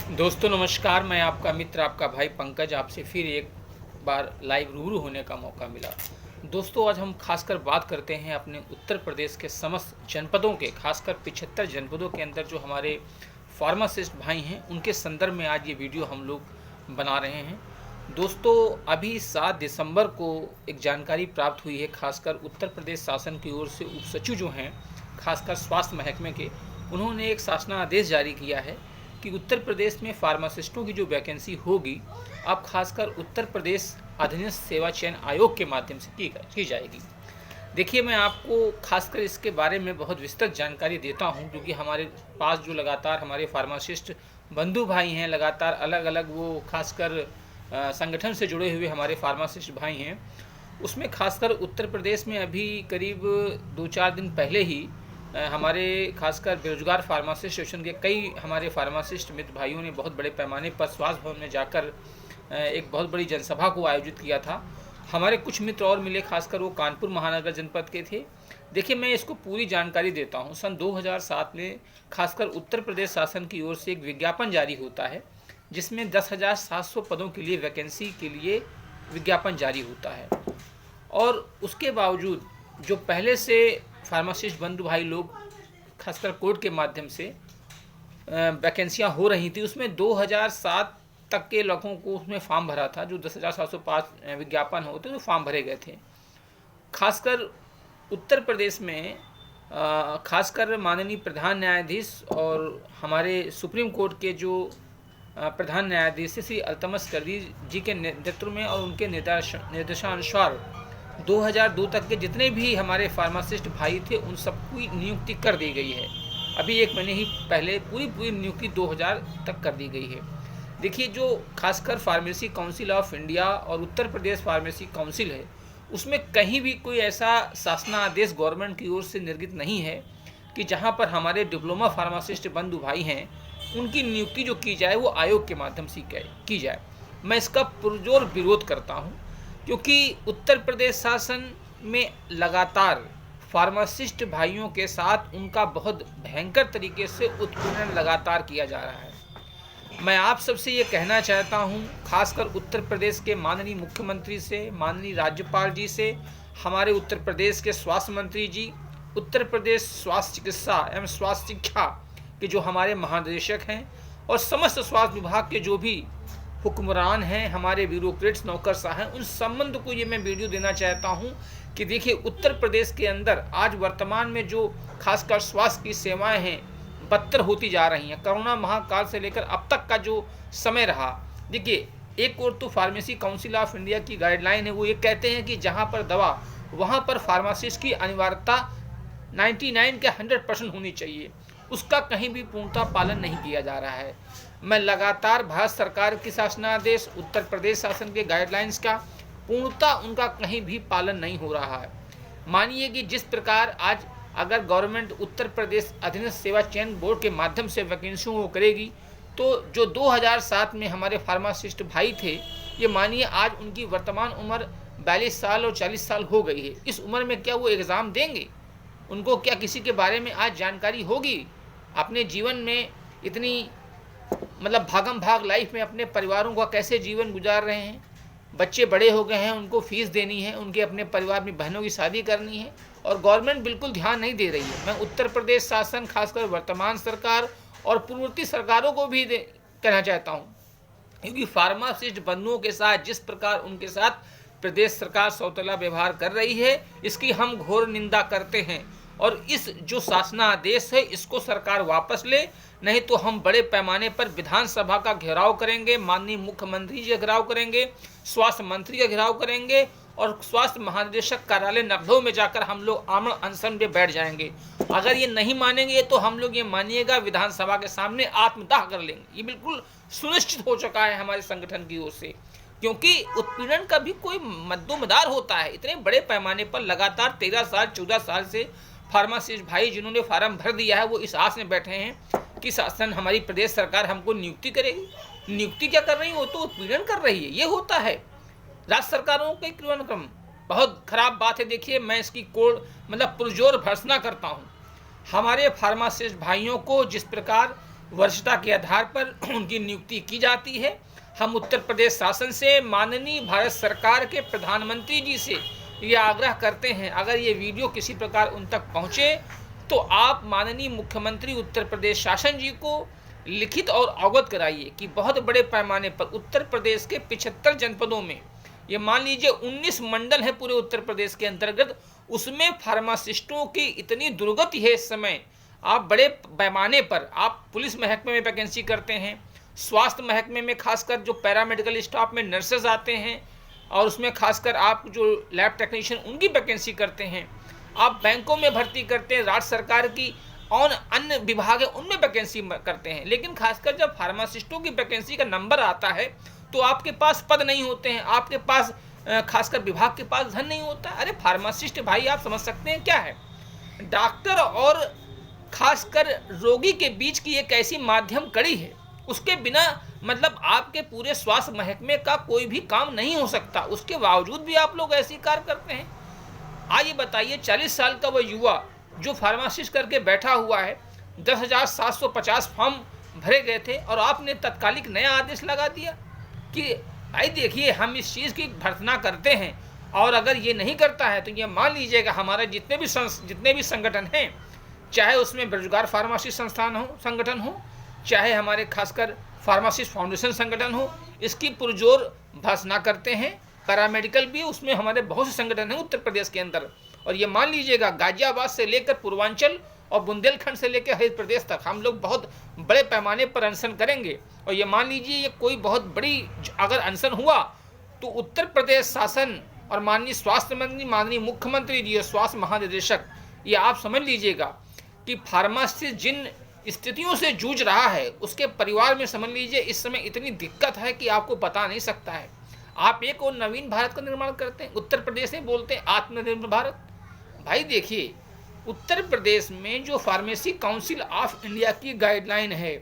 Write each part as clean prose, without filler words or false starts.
दोस्तों नमस्कार, मैं आपका मित्र आपका भाई पंकज आपसे फिर एक बार लाइव रूबरू होने का मौका मिला। दोस्तों आज हम खासकर बात करते हैं अपने उत्तर प्रदेश के समस्त जनपदों के, खासकर 75 जनपदों के अंदर जो हमारे फार्मासिस्ट भाई हैं उनके संदर्भ में आज ये वीडियो हम लोग बना रहे हैं। दोस्तों अभी 7 दिसंबर को एक जानकारी प्राप्त हुई है, खासकर उत्तर प्रदेश शासन की ओर से उप सचिव जो हैं खासकर स्वास्थ्य महकमे के, उन्होंने एक शासनादेश जारी किया है कि उत्तर प्रदेश में फार्मासिस्टों की जो वैकेंसी होगी अब खासकर उत्तर प्रदेश अधीनस्थ सेवा चयन आयोग के माध्यम से की जाएगी। देखिए मैं आपको खासकर इसके बारे में बहुत विस्तृत जानकारी देता हूं, क्योंकि हमारे पास जो लगातार हमारे फार्मासिस्ट बंधु भाई हैं, लगातार अलग अलग वो खासकर संगठन से जुड़े हुए हमारे फार्मासिस्ट भाई हैं, उसमें खासकर उत्तर प्रदेश में अभी करीब 2-4 दिन पहले ही हमारे खासकर बेरोजगार फार्मासिस्ट एसोसिएशन के कई हमारे फार्मासिस्ट मित्र भाइयों ने बहुत बड़े पैमाने पर स्वास्थ्य भवन में जाकर एक बहुत बड़ी जनसभा को आयोजित किया था। हमारे कुछ मित्र और मिले, खासकर वो कानपुर महानगर जनपद के थे। देखिए मैं इसको पूरी जानकारी देता हूँ। सन 2007 में खासकर उत्तर प्रदेश शासन की ओर से एक विज्ञापन जारी होता है जिसमें 10,700 पदों के लिए वैकेंसी के लिए विज्ञापन जारी होता है, और उसके बावजूद जो पहले से फार्मासिस्ट बंधु भाई लोग खासकर कोर्ट के माध्यम से वैकेंसियां हो रही थी, उसमें 2007 तक के लोगों को उसमें फॉर्म भरा था। जो 10,705 विज्ञापन होते तो फॉर्म भरे गए थे। खासकर उत्तर प्रदेश में खासकर माननीय प्रधान न्यायाधीश और हमारे सुप्रीम कोर्ट के जो प्रधान न्यायाधीश श्री अल्तमश कर्दी जी के नेतृत्व में और उनके निर्देशानुसार 2002 तक के जितने भी हमारे फार्मासिस्ट भाई थे उन सबकी नियुक्ति कर दी गई है। अभी एक महीने ही पहले पूरी नियुक्ति 2000 तक कर दी गई है। देखिए जो खासकर फार्मेसी काउंसिल ऑफ इंडिया और उत्तर प्रदेश फार्मेसी काउंसिल है, उसमें कहीं भी कोई ऐसा शासनादेश गवर्नमेंट की ओर से निर्गत नहीं है कि जहां पर हमारे डिप्लोमा फार्मासिस्ट बंधु भाई हैं उनकी नियुक्ति जो की जाए वो आयोग के माध्यम से की जाए। मैं इसका पुरजोर विरोध करता हूँ, क्योंकि उत्तर प्रदेश शासन में लगातार फार्मासिस्ट भाइयों के साथ उनका बहुत भयंकर तरीके से उत्पीड़न लगातार किया जा रहा है। मैं आप सबसे ये कहना चाहता हूँ, खासकर उत्तर प्रदेश के माननीय मुख्यमंत्री से, माननीय राज्यपाल जी से, हमारे उत्तर प्रदेश के स्वास्थ्य मंत्री जी, उत्तर प्रदेश स्वास्थ्य चिकित्सा एवं स्वास्थ्य शिक्षा के जो हमारे महानिदेशक हैं और समस्त स्वास्थ्य विभाग के जो भी हुक्मरान हैं, हमारे ब्यूरोक्रेट्स नौकरशाह हैं, उन संबंध को ये मैं वीडियो देना चाहता हूं कि देखिए उत्तर प्रदेश के अंदर आज वर्तमान में जो खासकर स्वास्थ्य की सेवाएं हैं बदतर होती जा रही हैं। कोरोना महाकाल से लेकर अब तक का जो समय रहा, देखिए एक और तो फार्मेसी काउंसिल ऑफ इंडिया की गाइडलाइन है, वो ये कहते हैं कि जहाँ पर दवा वहाँ पर फार्मासिस्ट की अनिवार्यता 99 के 100% होनी चाहिए। उसका कहीं भी पूर्णतः पालन नहीं किया जा रहा है। मैं लगातार भारत सरकार की शासनादेश, उत्तर प्रदेश शासन के गाइडलाइंस का पूर्णतः उनका कहीं भी पालन नहीं हो रहा है। मानिए कि जिस प्रकार आज अगर गवर्नमेंट उत्तर प्रदेश अधीनस्थ सेवा चयन बोर्ड के माध्यम से वैकेंसियों को करेगी, तो जो 2007 में हमारे फार्मासिस्ट भाई थे, ये मानिए आज उनकी वर्तमान उम्र 42 साल और 40 साल हो गई है। इस उम्र में क्या वो एग्ज़ाम देंगे? उनको क्या किसी के बारे में आज जानकारी होगी? अपने जीवन में इतनी भागम भाग लाइफ में अपने परिवारों का कैसे जीवन गुजार रहे हैं। बच्चे बड़े हो गए हैं, उनको फीस देनी है, उनके अपने परिवार में बहनों की शादी करनी है, और गवर्नमेंट बिल्कुल ध्यान नहीं दे रही है। मैं उत्तर प्रदेश शासन, खासकर वर्तमान सरकार और पूर्ववर्ती सरकारों को भी कहना चाहता हूँ, क्योंकि फार्मासिस्ट बंधुओं के साथ जिस प्रकार उनके साथ प्रदेश सरकार सौतेला व्यवहार कर रही है, इसकी हम घोर निंदा करते हैं। और इस जो शासनादेश है इसको सरकार वापस ले, नहीं तो हम बड़े पैमाने पर विधानसभा का घेराव करेंगे, माननीय मुख्यमंत्री जी का घेराव करेंगे, स्वास्थ्य मंत्री का घेराव करेंगे, और स्वास्थ्य महानिदेशक कार्यालय लखनऊ में जाकर हम लोग आमरण अनशन में बैठ जाएंगे। अगर ये नहीं मानेंगे तो हम लोग ये मानिएगा विधानसभा के सामने आत्मदाह कर लेंगे। ये बिल्कुल सुनिश्चित हो चुका है हमारे संगठन की ओर से, क्योंकि उत्पीड़न का भी कोई मद्देदार होता है। इतने बड़े पैमाने पर लगातार 13 साल 14 साल से फार्मासिस्ट भाई जिन्होंने फार्म भर दिया है वो इस आस में बैठे हैं कि शासन, हमारी प्रदेश सरकार हमको नियुक्ति करेगी। नियुक्ति क्या कर रही है? वो तो उत्पीड़न कर रही है। ये होता है राज्य सरकारों के क्रियाक्रम, बहुत खराब बात है। देखिए मैं इसकी पुरजोर भर्त्सना करता हूँ। हमारे फार्मासिस्ट भाइयों को जिस प्रकार वरिष्ठता के आधार पर उनकी नियुक्ति की जाती है। हम उत्तर प्रदेश शासन से माननीय भारत सरकार के प्रधानमंत्री जी से ये आग्रह करते हैं, अगर ये वीडियो किसी प्रकार उन तक पहुँचे तो आप माननीय मुख्यमंत्री उत्तर प्रदेश शासन जी को लिखित और अवगत कराइए कि बहुत बड़े पैमाने पर उत्तर प्रदेश के 75 जनपदों में, ये मान लीजिए 19 मंडल है पूरे उत्तर प्रदेश के अंतर्गत, उसमें फार्मासिस्टों की इतनी दुर्गति है इस समय। आप बड़े पैमाने पर आप पुलिस महकमे में वैकेंसी करते हैं, स्वास्थ्य महकमे में खासकर जो पैरामेडिकल स्टाफ में नर्सेज आते हैं, और उसमें खासकर आप जो लैब टेक्नीशियन उनकी वैकेंसी करते हैं, आप बैंकों में भर्ती करते हैं, राज्य सरकार की और अन्य विभाग है उनमें वैकेंसी करते हैं। लेकिन खासकर जब फार्मासिस्टों की वैकेंसी का नंबर आता है तो आपके पास पद नहीं होते हैं, आपके पास खासकर विभाग के पास धन नहीं होता। अरे फार्मासिस्ट भाई, आप समझ सकते हैं क्या है, डॉक्टर और खासकर रोगी के बीच की एक ऐसी माध्यम कड़ी है, उसके बिना मतलब आपके पूरे स्वास्थ्य महकमे का कोई भी काम नहीं हो सकता। उसके बावजूद भी आप लोग ऐसी कार्य करते हैं। आइए बताइए, 40 साल का वो युवा जो फार्मासिस्ट करके बैठा हुआ है, 10,750 फॉर्म भरे गए थे और आपने तत्कालिक नया आदेश लगा दिया कि भाई देखिए हम इस चीज़ की भर्त्सना करते हैं, और अगर ये नहीं करता है तो ये मान लीजिएगा हमारे जितने भी संगठन हैं, चाहे उसमें बेरोजगार फार्मासिस्ट संगठन हो, चाहे हमारे खासकर फार्मासिस्ट फाउंडेशन संगठन हो, इसकी पुरजोर भर्त्सना करते हैं। पैरामेडिकल भी, उसमें हमारे बहुत से संगठन हैं उत्तर प्रदेश के अंदर। और ये मान लीजिएगा गाजियाबाद से लेकर पूर्वांचल और बुंदेलखंड से लेकर हर प्रदेश तक हम लोग बहुत बड़े पैमाने पर अनशन करेंगे। और ये मान लीजिए ये कोई बहुत बड़ी अगर अनशन हुआ तो उत्तर प्रदेश शासन और माननीय स्वास्थ्य मंत्री, माननीय मुख्यमंत्री जी और स्वास्थ्य महानिदेशक, ये आप समझ लीजिएगा कि फार्मासिस्ट जिन स्थितियों से जूझ रहा है उसके परिवार में समझ लीजिए इस समय इतनी दिक्कत है कि आपको बता नहीं सकता है। आप एक और नवीन भारत का निर्माण करते हैं, उत्तर प्रदेश में बोलते हैं आत्मनिर्भर भारत। भाई देखिए, उत्तर प्रदेश में जो फार्मेसी काउंसिल ऑफ इंडिया की गाइडलाइन है,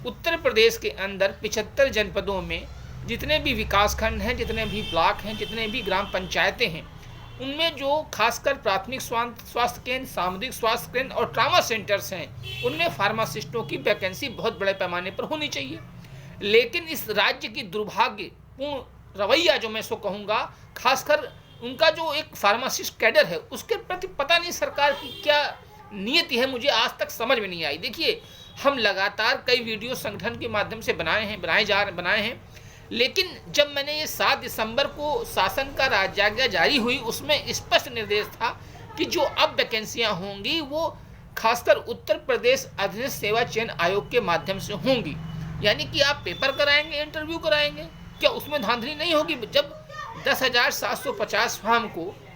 उत्तर प्रदेश के अंदर 75 जनपदों में जितने भी विकासखंड हैं, जितने भी ब्लॉक हैं, जितने भी ग्राम पंचायतें हैं, उनमें जो खासकर प्राथमिक स्वास्थ्य केंद्र, सामुदायिक स्वास्थ्य केंद्र और ट्रामा सेंटर्स हैं, उनमें फार्मासिस्टों की वैकेंसी बहुत बड़े पैमाने पर होनी चाहिए। लेकिन इस राज्य की दुर्भाग्यपूर्ण रवैया जो मैं इसको कहूँगा, खासकर उनका जो एक फार्मासिस्ट कैडर है उसके प्रति पता नहीं सरकार की क्या नीयति है, मुझे आज तक समझ में नहीं आई। देखिए, हम लगातार कई वीडियो संगठन के माध्यम से बनाए हैं, लेकिन जब मैंने ये 7 दिसंबर को शासन का राज्याज्ञा जारी हुई, उसमें स्पष्ट निर्देश था कि जो अब वैकेंसियाँ होंगी वो खासकर उत्तर प्रदेश अधीनस्थ सेवा चयन आयोग के माध्यम से होंगी। यानी कि आप पेपर कराएंगे, इंटरव्यू कराएंगे, क्या उसमें धांधली नहीं होगी? जब 10,750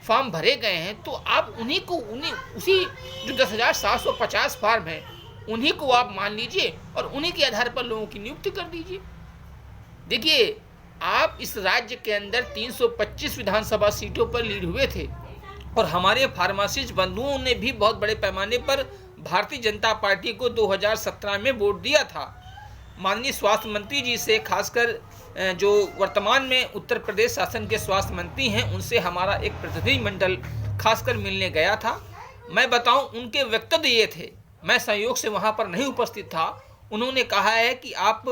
फॉर्म भरे गए हैं तो आप उसी जो 10,750 फॉर्म हैं उन्हीं को आप मान लीजिए और उन्हीं के आधार पर लोगों की नियुक्ति कर दीजिए। देखिए, आप इस राज्य के अंदर 325 विधानसभा सीटों पर लीड हुए थे और हमारे फार्मासिस्ट बंधुओं ने भी बहुत बड़े पैमाने पर भारतीय जनता पार्टी को 2017 में वोट दिया था। माननीय स्वास्थ्य मंत्री जी से, खासकर जो वर्तमान में उत्तर प्रदेश शासन के स्वास्थ्य मंत्री हैं, उनसे हमारा एक प्रतिनिधिमंडल खासकर मिलने गया था। मैं बताऊं, उनके वक्तव्य ये थे, मैं संयोग से वहां पर नहीं उपस्थित था। उन्होंने कहा है कि आप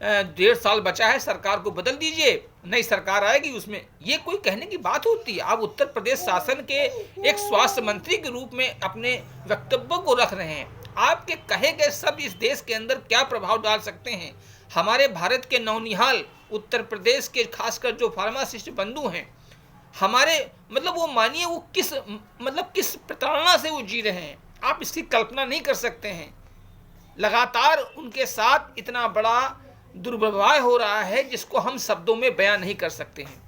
1.5 साल बचा है, सरकार को बदल दीजिए, नई सरकार आएगी उसमें। ये कोई कहने की बात होती है? आप उत्तर प्रदेश शासन के एक स्वास्थ्य मंत्री के रूप में अपने वक्तव्य को रख रहे हैं। आपके कहे गए शब्द इस देश के अंदर क्या प्रभाव डाल सकते हैं? हमारे भारत के नौनिहाल उत्तर प्रदेश के खासकर जो फार्मासिस्ट बंधु हैं, हमारे मतलब वो मानिए वो किस प्रताड़ना से वो जी रहे हैं, आप इसकी कल्पना नहीं कर सकते हैं। लगातार उनके साथ इतना बड़ा दुर्व्यवहार हो रहा है जिसको हम शब्दों में बयान नहीं कर सकते हैं।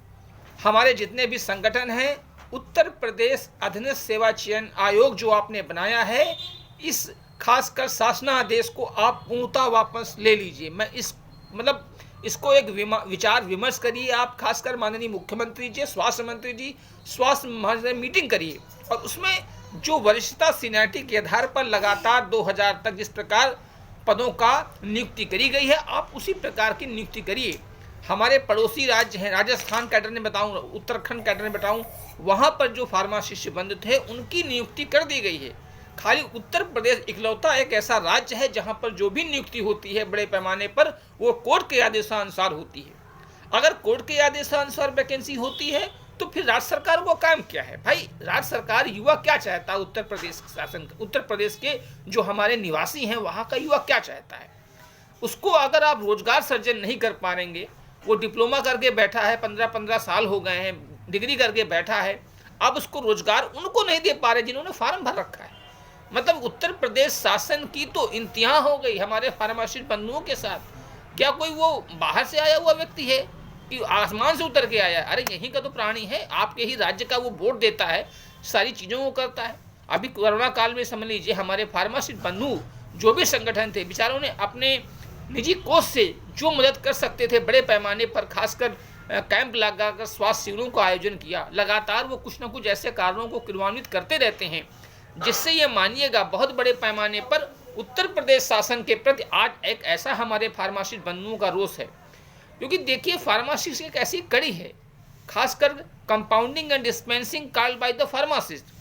हमारे जितने भी संगठन हैं, उत्तर प्रदेश अधीनस्थ सेवा चयन आयोग जो आपने बनाया है, इस खासकर शासनादेश को आप पूर्णतः वापस ले लीजिए। मैं इसको एक विचार विमर्श करिए आप, खासकर माननीय मुख्यमंत्री जी, स्वास्थ्य मंत्री जी, स्वास्थ्य मीटिंग करिए और उसमें जो वरिष्ठता सीनियरिटी के आधार पर लगातार 2000 तक जिस प्रकार पदों का नियुक्ति करी गई है, आप उसी प्रकार की नियुक्ति करिए। हमारे पड़ोसी राज्य हैं, राजस्थान कैडर में बताऊं, उत्तराखंड कैडर में बताऊं, वहाँ पर जो फार्मासिस्ट बंधु थे उनकी नियुक्ति कर दी गई है। खाली उत्तर प्रदेश इकलौता एक ऐसा राज्य है जहां पर जो भी नियुक्ति होती है बड़े पैमाने पर वो कोर्ट के आदेशानुसार होती है। अगर कोर्ट के आदेशानुसार वैकेंसी होती है तो फिर राज्य सरकार को काम क्या है भाई? राज्य सरकार युवा क्या चाहता है? उत्तर प्रदेश शासन, उत्तर प्रदेश के जो हमारे निवासी हैं वहाँ का युवा क्या चाहता है? उसको अगर आप रोजगार सृजन नहीं कर पाएंगे, वो डिप्लोमा करके बैठा है, 15-15 साल हो गए हैं, डिग्री करके बैठा है, अब उसको रोजगार उनको नहीं दे पा रहे जिन्होंने फार्म भर रखा है। मतलब उत्तर प्रदेश शासन की तो इंतहा हो गई हमारे फार्मासिस्ट बंधुओं के साथ। क्या कोई वो बाहर से आया हुआ व्यक्ति है कि आसमान से उतर के आया? अरे यहीं का तो प्राणी है, आपके ही राज्य का वो वोट देता है, सारी चीज़ों को करता है। अभी कोरोना काल में समझ लीजिए हमारे फार्मासिस्ट बंधु जो भी संगठन थे बेचारों ने अपने निजी कोष से जो मदद कर सकते थे बड़े पैमाने पर, खासकर कैंप लगाकर स्वास्थ्य शिविरों का आयोजन किया। लगातार वो कुछ न कुछ ऐसे कार्यों को क्रियान्वित करते रहते हैं जिससे ये मानिएगा बहुत बड़े पैमाने पर उत्तर प्रदेश शासन के प्रति आज एक ऐसा हमारे फार्मासिस्ट बंधुओं का रोष है। क्योंकि देखिए फार्मासिस्ट एक ऐसी कड़ी है, खासकर compounding and dispensing called by the pharmacist.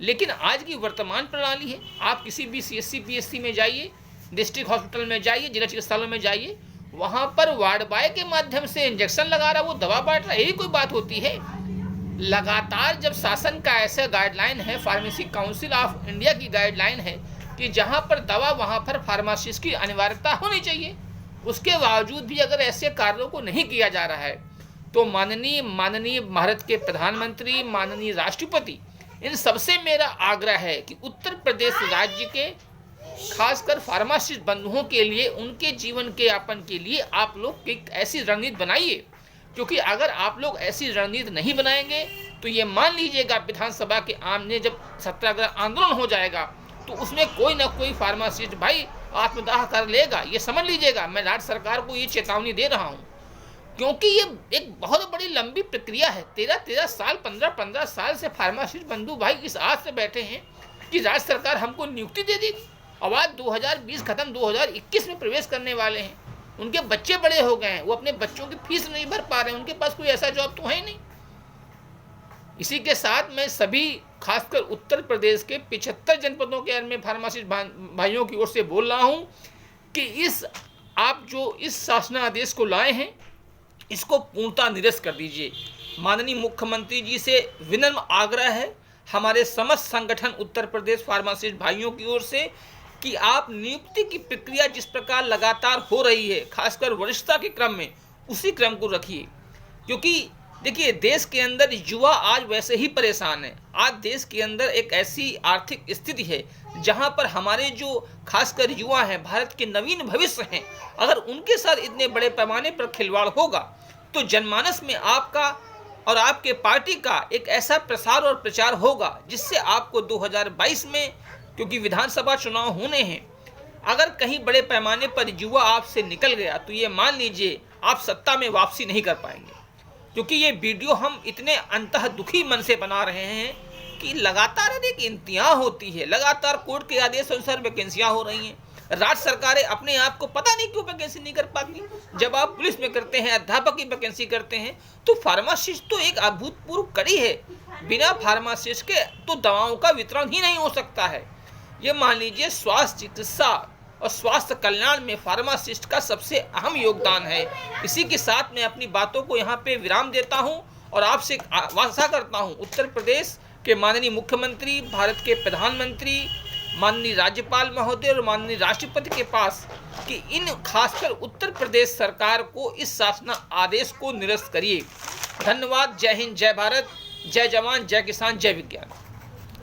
लेकिन आज की वर्तमान प्रणाली है, आप किसी भी CSC PSC में जाइए, डिस्ट्रिक्ट हॉस्पिटल में जाइए, जिला चिकित्सालय में जाइए, वहाँ पर वार्ड बॉय के माध्यम से इंजेक्शन लगा रहा, वो दवा बांट रहा, यही कोई बात होती है? लगातार जब शासन का ऐसा गाइडलाइन है, फार्मेसी काउंसिल ऑफ इंडिया की गाइडलाइन है कि जहाँ पर दवा वहाँ पर फार्मासिस्ट की अनिवार्यता होनी चाहिए, उसके बावजूद भी अगर ऐसे कार्यों को नहीं किया जा रहा है तो माननीय भारत के प्रधानमंत्री, माननीय राष्ट्रपति, इन सबसे मेरा आग्रह है कि उत्तर प्रदेश राज्य के खासकर फार्मासिस्ट बंधुओं के लिए, उनके जीवन के यापन के लिए आप लोग एक ऐसी रणनीति बनाइए। क्योंकि अगर आप लोग ऐसी रणनीति नहीं बनाएंगे तो ये मान लीजिएगा विधानसभा के आमने जब सत्याग्रह आंदोलन हो जाएगा तो उसमें कोई ना कोई फार्मासिस्ट भाई आत्मदाह कर लेगा। ये समझ लीजिएगा, मैं राज्य सरकार को ये चेतावनी दे रहा हूँ। क्योंकि ये एक बहुत बड़ी लंबी प्रक्रिया है। 13-13 साल, 15-15 साल से फार्मासिस्ट बंधु भाई इस आस से बैठे हैं कि राज्य सरकार हमको नियुक्ति दे देगी। अब आज 2020 खत्म, 2021 में प्रवेश करने वाले हैं, उनके बच्चे बड़े हो गए हैं, वो अपने बच्चों की फीस नहीं भर पा रहे हैं, उनके पास कोई ऐसा जॉब तो है ही नहीं। इसी के साथ मैं सभी खासकर उत्तर प्रदेश के 75 जनपदों के में फार्मासिस्ट भाइयों की ओर से बोल रहा हूं कि आप जो इस शासनादेश को लाए हैं इसको पूर्णतः निरस्त कर दीजिए। माननीय मुख्यमंत्री जी से विनम्र आग्रह है हमारे समस्त संगठन उत्तर प्रदेश फार्मासिस्ट भाइयों की ओर से कि आप नियुक्ति की प्रक्रिया जिस प्रकार लगातार हो रही है, खासकर वरिष्ठता के क्रम में, उसी क्रम को रखिए। क्योंकि देखिए देश के अंदर युवा आज वैसे ही परेशान है। आज देश के अंदर एक ऐसी आर्थिक स्थिति है जहां पर हमारे जो खासकर युवा हैं, भारत के नवीन भविष्य हैं, अगर उनके साथ इतने बड़े पैमाने पर खिलवाड़ होगा तो जनमानस में आपका और आपके पार्टी का एक ऐसा प्रसार और प्रचार होगा जिससे आपको 2022 में, क्योंकि विधानसभा चुनाव होने हैं, अगर कहीं बड़े पैमाने पर युवा आपसे निकल गया तो ये मान लीजिए आप सत्ता में वापसी नहीं कर पाएंगे। क्योंकि ये वीडियो हम इतने अंतः दुखी मन से बना रहे हैं कि लगातार एक इंतहा होती है, लगातार कोर्ट के आदेश अनुसार वैकेंसियां हो रही हैं। राज्य सरकारें अपने आप को पता नहीं क्यों वैकेंसी नहीं कर पाती। जब आप पुलिस में करते हैं, अध्यापक की वैकेंसी करते हैं, तो फार्मासिस्ट तो एक अभूतपूर्व कड़ी है। बिना फार्मासिस्ट के तो दवाओं का वितरण ही नहीं हो सकता है। ये मान लीजिए स्वास्थ्य चिकित्सा और स्वास्थ्य कल्याण में फार्मासिस्ट का सबसे अहम योगदान है। इसी के साथ मैं अपनी बातों को यहाँ पे विराम देता हूँ और आपसे आशा करता हूँ उत्तर प्रदेश के माननीय मुख्यमंत्री, भारत के प्रधानमंत्री, माननीय राज्यपाल महोदय और माननीय राष्ट्रपति के पास कि इन खासकर उत्तर प्रदेश सरकार को इस शासन आदेश को निरस्त करिए। धन्यवाद। जय हिंद, जय भारत, जय जवान, जय किसान, जय विज्ञान।